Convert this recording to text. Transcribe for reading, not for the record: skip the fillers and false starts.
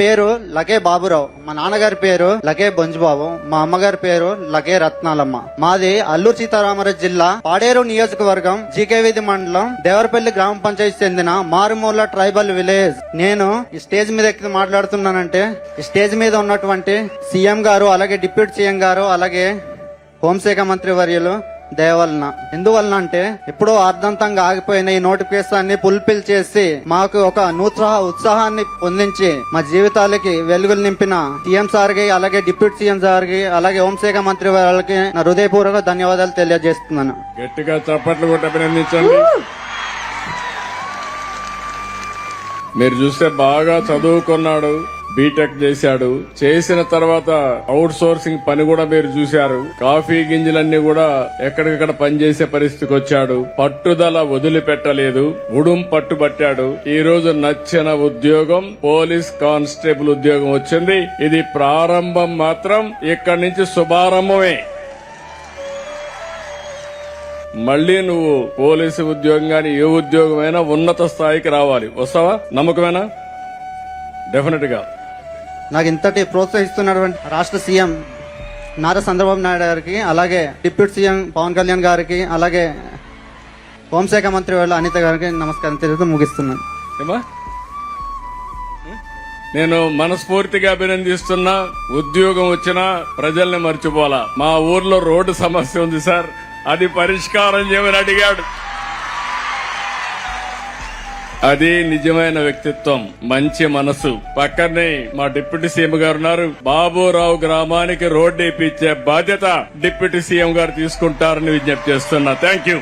పేరు లకే బాబురావు, మా నాన్నగారి పేరు లకే బొంజుబాబు, మా అమ్మగారి పేరు లకే రత్నాలమ్మ. మాది అల్లూరు సీతారామరాజు జిల్లా పాడేరు నియోజకవర్గం జీకేవీధి మండలం దేవరపల్లి గ్రామ పంచాయతీ చెందిన మారుమూల ట్రైబల్ విలేజ్. నేను ఈ స్టేజ్ మీద ఎక్కి మాట్లాడుతున్నానంటే ఈ స్టేజ్ మీద ఉన్నటువంటి సీఎం గారు, అలాగే డిప్యూటీ సీఎం గారు, అలాగే హోంశాఖ మంత్రి వర్యులు దయవలన. ఎందువలన అంటే ఎప్పుడో అర్ధంతంగా ఆగిపోయిన ఈ నోటిఫికేషన్ ఫుల్ఫిల్ చేసి మాకు ఒక నూతన ఉత్సాహాన్ని పొందించి మా జీవితాలకి వెలుగులు నింపిన సీఎం సార్ కి, అలాగే డిప్యూటీ సీఎం సార్ కి, అలాగే హోంశాఖ మంత్రి వాళ్ళకి నా హృదయపూర్వక ధన్యవాదాలు తెలియజేస్తున్నాను. గట్టిగా చప్పట్లు కొట్టి అభినందించండి. మీరు చూస్తే బాగా చదువుకున్నాడు, బీటెక్ చేశాడు. చేసిన తర్వాత అవుట్ సోర్సింగ్ పని కూడా మీరు చూశారు. కాఫీ గింజలన్నీ కూడా ఎక్కడికక్కడ పనిచేసే పరిస్థితికి వచ్చాడు. పట్టుదల వదిలిపెట్టలేదు, ఉడుం పట్టుబట్టాడు. ఈ రోజు నచ్చిన ఉద్యోగం పోలీస్ కానిస్టేబుల్ ఉద్యోగం వచ్చింది. ఇది ప్రారంభం మాత్రం, ఇక్కడి నుంచి శుభారంభమే. మళ్లీ నువ్వు పోలీసు ఉద్యోగం గాని ఏ ఉద్యోగమైనా ఉన్నత స్థాయికి రావాలి. వస్తావా? నమ్మకమేనా? డెఫినెట్ గా. నాకు ఇంతటి ప్రోత్సహిస్తున్నటువంటి రాష్ట్ర సీఎం నారా చంద్రబాబు నాయుడు గారికి, అలాగే డిప్యూటీ సీఎం పవన్ కళ్యాణ్ గారికి, అలాగే హోంశాఖ మంత్రి వాళ్ళ అనిత గారికి నమస్కారం తెలుపుతూ ముగిస్తున్నాను. నేను మనస్ఫూర్తిగా అభినందిస్తున్నా. ఉద్యోగం వచ్చినా ప్రజల్ని మర్చిపోలా. మా ఊర్లో రోడ్డు సమస్య ఉంది సార్, అది పరిష్కారం చేయమని అడిగాడు. అది నిజమైన వ్యక్తిత్వం, మంచి మనసు. పక్కనే మా డిప్యూటీ సీఎం గారు ఉన్నారు. బాబురావు గ్రామానికి రోడ్డు వేయించే బాధ్యత డిప్యూటీ సీఎం గారు తీసుకుంటారని విజ్ఞప్తి చేస్తున్నా. Thank you.